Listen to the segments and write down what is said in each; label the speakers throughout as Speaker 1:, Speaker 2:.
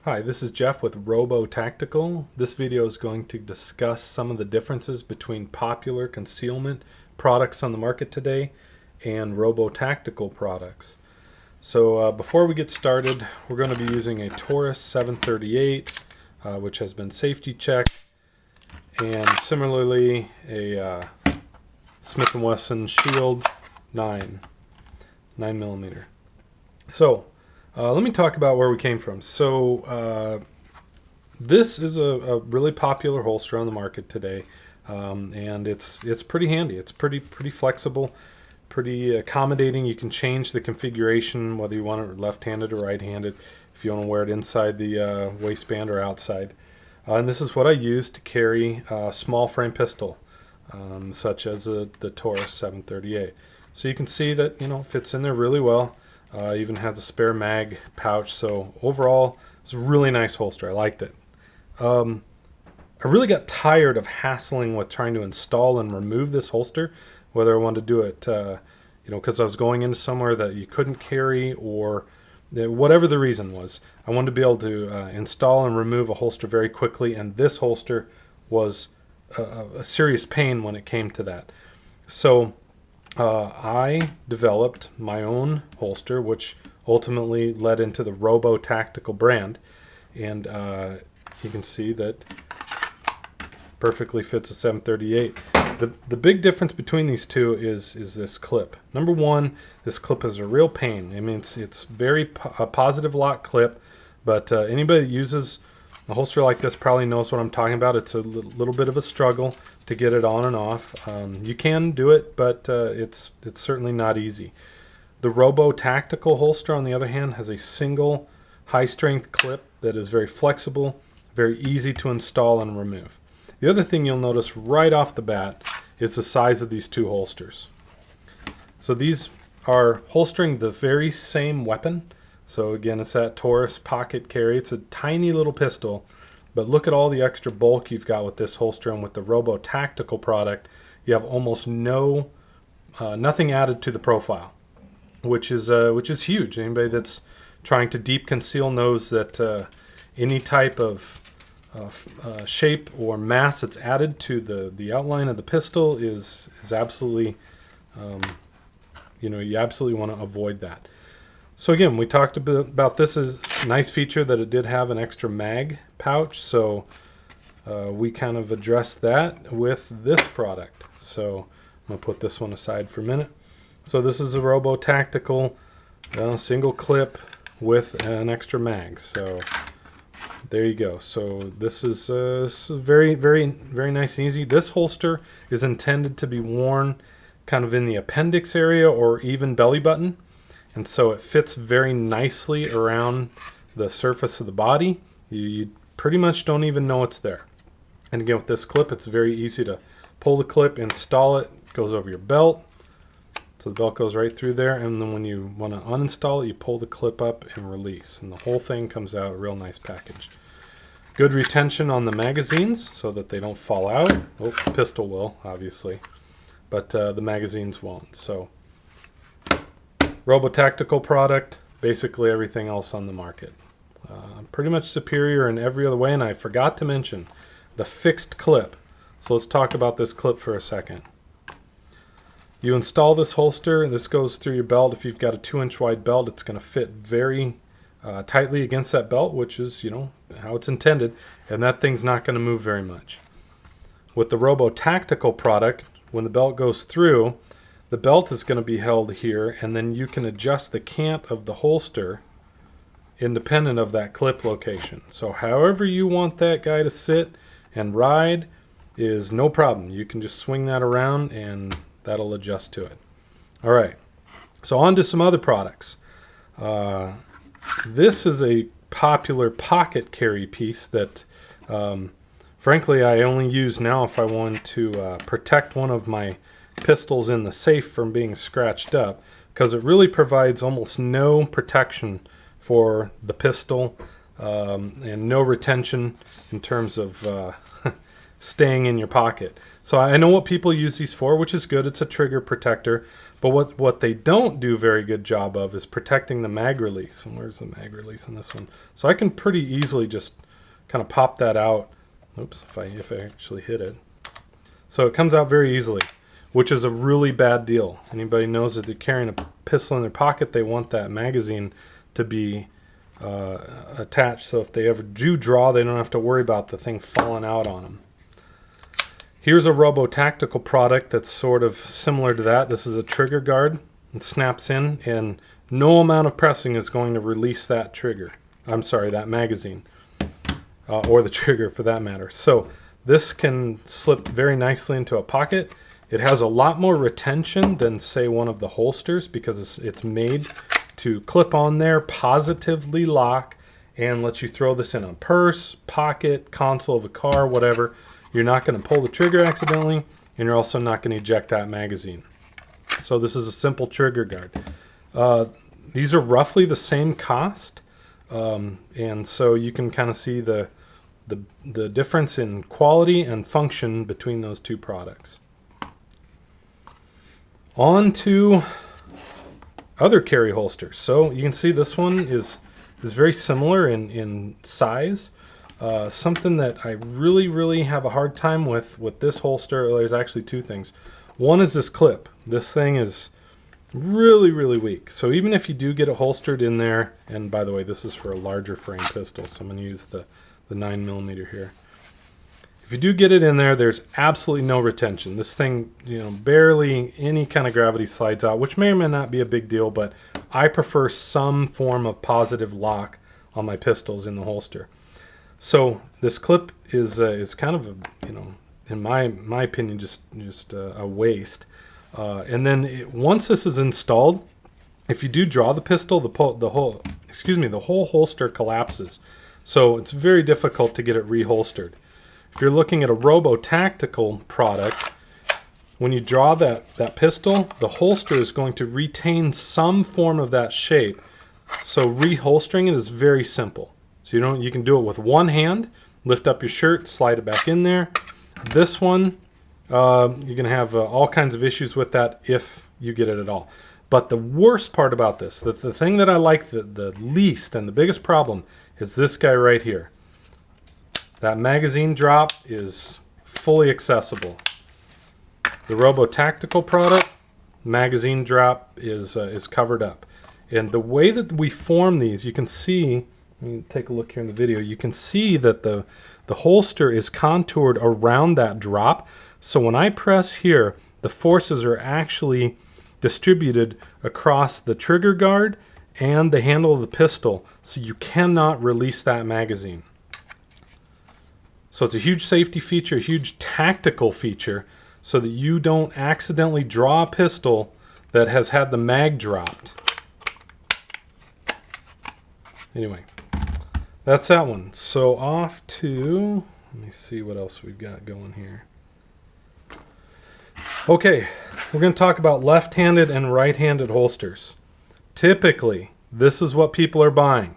Speaker 1: Hi, this is Jeff with ROBO Tactical. This video is going to discuss some of the differences between popular concealment products on the market today and ROBO Tactical products. So before we get started, we're going to be using a Taurus 738, which has been safety checked, and similarly a Smith & Wesson Shield 9mm. So let me talk about where we came from. So this is a really popular holster on the market today, and it's pretty handy. It's pretty flexible, pretty accommodating. You can change the configuration whether you want it left-handed or right-handed, if you want to wear it inside the waistband or outside. And this is what I use to carry a small frame pistol, such as the Taurus 738. So you can see that it fits in there really well. Even has a spare mag pouch, so overall it's a really nice holster. I liked it. I really got tired of hassling with trying to install and remove this holster, whether I wanted to do it because I was going into somewhere that you couldn't carry, or whatever the reason was. I wanted to be able to install and remove a holster very quickly, and this holster was a serious pain when it came to that. So I developed my own holster, which ultimately led into the ROBO Tactical brand, and you can see that perfectly fits a 738. The big difference between these two is this clip. Number one, this clip is a real pain. I mean, it's very a positive lock clip, but anybody that uses a holster like this probably knows what I'm talking about. It's a little bit of a struggle to get it on and off. You can do it, but it's certainly not easy. The ROBO Tactical holster, on the other hand, has a single high-strength clip that is very flexible, very easy to install and remove. The other thing you'll notice right off the bat is the size of these two holsters. So these are holstering the very same weapon. So again, it's that Taurus pocket carry. It's a tiny little pistol, but look at all the extra bulk you've got with this holster, and with the ROBO Tactical product, you have almost nothing added to the profile, which is huge. Anybody that's trying to deep conceal knows that any type of shape or mass that's added to the outline of the pistol is absolutely, you absolutely want to avoid that. So again, we talked a bit about this as a nice feature that it did have an extra mag pouch, so we kind of addressed that with this product. So I'm going to put this one aside for a minute. So this is a ROBO Tactical single clip with an extra mag. So there you go. So this is very nice and easy. This holster is intended to be worn kind of in the appendix area or even belly button. And so it fits very nicely around the surface of the body. You pretty much don't even know it's there. And again, with this clip, it's very easy to pull the clip, install it, goes over your belt. So the belt goes right through there, and then when you want to uninstall it, you pull the clip up and release. And the whole thing comes out a real nice package. Good retention on the magazines so that they don't fall out. Oh, the pistol will, obviously, but the magazines won't. So ROBO Tactical product, basically everything else on the market. Pretty much superior in every other way, and I forgot to mention the fixed clip. So let's talk about this clip for a second. You install this holster, this goes through your belt. If you've got a 2-inch wide belt, it's going to fit very tightly against that belt, which is how it's intended, and that thing's not going to move very much. With the ROBO Tactical product, when the belt goes through, the belt is going to be held here, and then you can adjust the cant of the holster independent of that clip location. So however you want that guy to sit and ride is no problem. You can just swing that around and that'll adjust to it. All right, so on to some other products. This is a popular pocket carry piece that frankly I only use now if I want to protect one of my pistols in the safe from being scratched up, because it really provides almost no protection for the pistol and no retention in terms of staying in your pocket. So I know what people use these for, which is good. It's a trigger protector, But what they don't do a very good job of is protecting the mag release. And where's the mag release in this one? So I can pretty easily just kind of pop that out. Oops, if I actually hit it. So it comes out very easily, which is a really bad deal. Anybody knows that they're carrying a pistol in their pocket, they want that magazine to be attached, so if they ever do draw, they don't have to worry about the thing falling out on them. Here's a ROBO Tactical product that's sort of similar to that. This is a trigger guard. It snaps in, and no amount of pressing is going to release that trigger. I'm sorry, that magazine, or the trigger for that matter. So this can slip very nicely into a pocket. It has a lot more retention than, say, one of the holsters, because it's made to clip on there, positively lock, and let you throw this in a purse, pocket, console of a car, whatever. You're not going to pull the trigger accidentally, and you're also not going to eject that magazine. So this is a simple trigger guard. These are roughly the same cost, and so you can kind of see the difference in quality and function between those two products. On to other carry holsters. So you can see this one is very similar in size. Something that I really have a hard time with this holster, there's actually two things. One is this clip. This thing is really weak. So even if you do get it holstered in there, and by the way, this is for a larger frame pistol, so I'm going to use the 9mm here. If you do get it in there, there's absolutely no retention. This thing, you know, barely any kind of gravity slides out, which may or may not be a big deal, but I prefer some form of positive lock on my pistols in the holster. So this clip is kind of a, you know, in my opinion, just a waste. And then once this is installed, if you do draw the pistol, the whole holster collapses. So it's very difficult to get it reholstered. If you're looking at a ROBO Tactical product, when you draw that pistol, the holster is going to retain some form of that shape. So reholstering it is very simple. So you can do it with one hand, lift up your shirt, slide it back in there. This one, you're going to have all kinds of issues with that if you get it at all. But the worst part about this, the thing that I like the least and the biggest problem, is this guy right here. That magazine drop is fully accessible. The ROBO Tactical product, magazine drop is covered up. And the way that we form these, you can see, let me take a look here in the video, you can see that the holster is contoured around that drop. So when I press here, the forces are actually distributed across the trigger guard and the handle of the pistol, so you cannot release that magazine. So it's a huge safety feature, a huge tactical feature, so that you don't accidentally draw a pistol that has had the mag dropped. Anyway, that's that one. So off to, let me see what else we've got going here. Okay, we're going to talk about left-handed and right-handed holsters. Typically, this is what people are buying.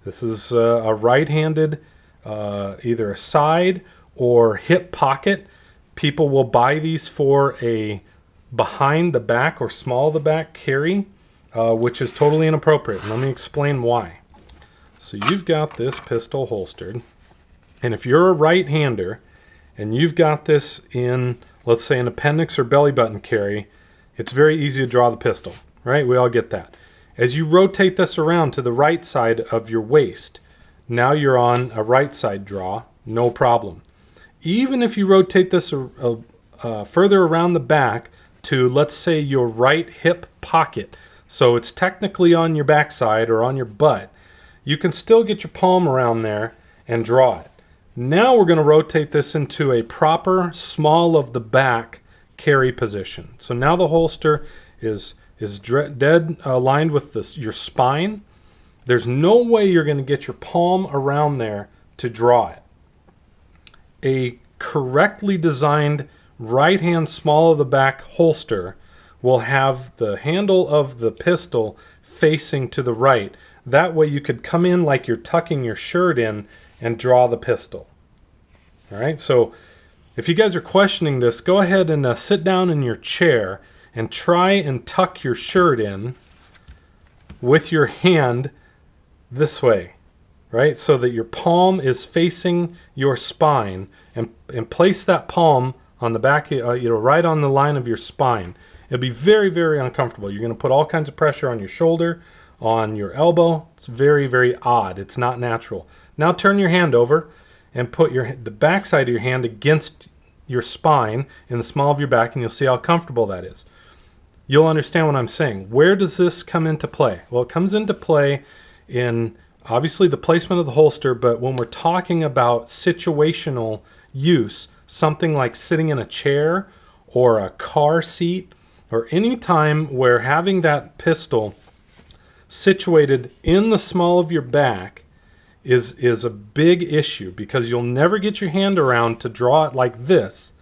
Speaker 1: This is a right-handed, either a side or hip pocket. People will buy these for a behind the back or small the back carry, which is totally inappropriate. And let me explain why. So you've got this pistol holstered, and if you're a right-hander and you've got this in, let's say, an appendix or belly button carry, it's very easy to draw the pistol, right? We all get that. As you rotate this around to the right side of your waist, now you're on a right side draw, no problem. Even if you rotate this further around the back to, let's say, your right hip pocket, so it's technically on your backside or on your butt, you can still get your palm around there and draw it. Now we're going to rotate this into a proper small of the back carry position. So now the holster is dead aligned with your spine. There's no way you're going to get your palm around there to draw it. A correctly designed right hand small of the back holster will have the handle of the pistol facing to the right. That way you could come in like you're tucking your shirt in and draw the pistol. All right, so if you guys are questioning this, go ahead and sit down in your chair and try and tuck your shirt in with your hand this way, right? So that your palm is facing your spine, and place that palm on the back, right on the line of your spine. It'll be very, very uncomfortable. You're going to put all kinds of pressure on your shoulder, on your elbow. It's very, very odd. It's not natural. Now turn your hand over and put the back side of your hand against your spine in the small of your back, and you'll see how comfortable that is. You'll understand what I'm saying. Where does this come into play? Well, it comes into play in obviously the placement of the holster, but when we're talking about situational use, something like sitting in a chair or a car seat, or any time where having that pistol situated in the small of your back is a big issue, because you'll never get your hand around to draw it like this.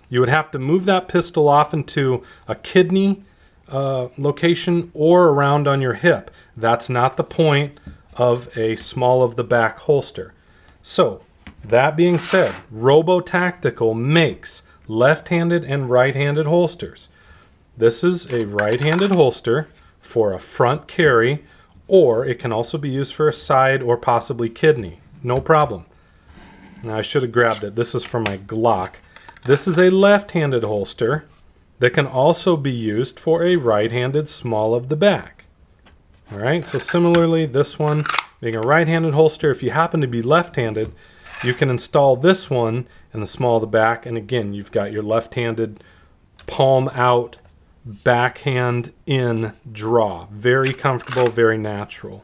Speaker 1: You would have to move that pistol off into a kidney location or around on your hip. That's not the point of a small of the back holster. So that being said, ROBO Tactical makes left-handed and right-handed holsters. This is a right-handed holster for a front carry, or it can also be used for a side or possibly kidney. No problem. Now I should have grabbed it. This is for my Glock. This is a left-handed holster that can also be used for a right-handed small of the back. All right, so similarly, this one being a right-handed holster, if you happen to be left-handed, you can install this one in the small of the back, and again, you've got your left-handed palm out, backhand in draw. Very comfortable, very natural.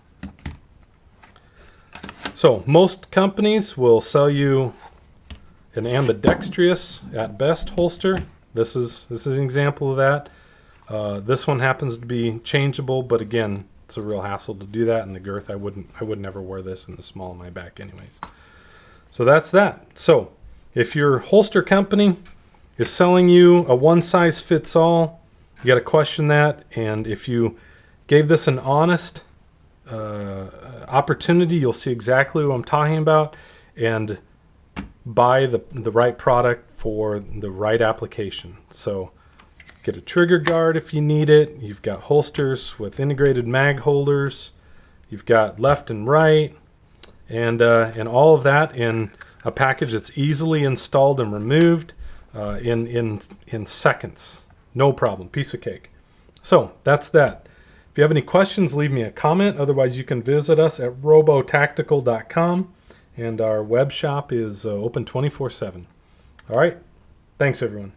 Speaker 1: So most companies will sell you an ambidextrous at best holster. This is an example of that. This one happens to be changeable, but again, it's a real hassle to do that, and the girth, I would never wear this in the small of my back anyways. So that's that. So if your holster company is selling you a one-size-fits-all, you got to question that. And if you gave this an honest opportunity, you'll see exactly what I'm talking about, and buy the right product for the right application. So get a trigger guard if you need it. You've got holsters with integrated mag holders. You've got left and right, and all of that in a package that's easily installed and removed in seconds. No problem. Piece of cake. So that's that. If you have any questions, leave me a comment. Otherwise, you can visit us at robotactical.com, and our web shop is open 24/7. All right. Thanks, everyone.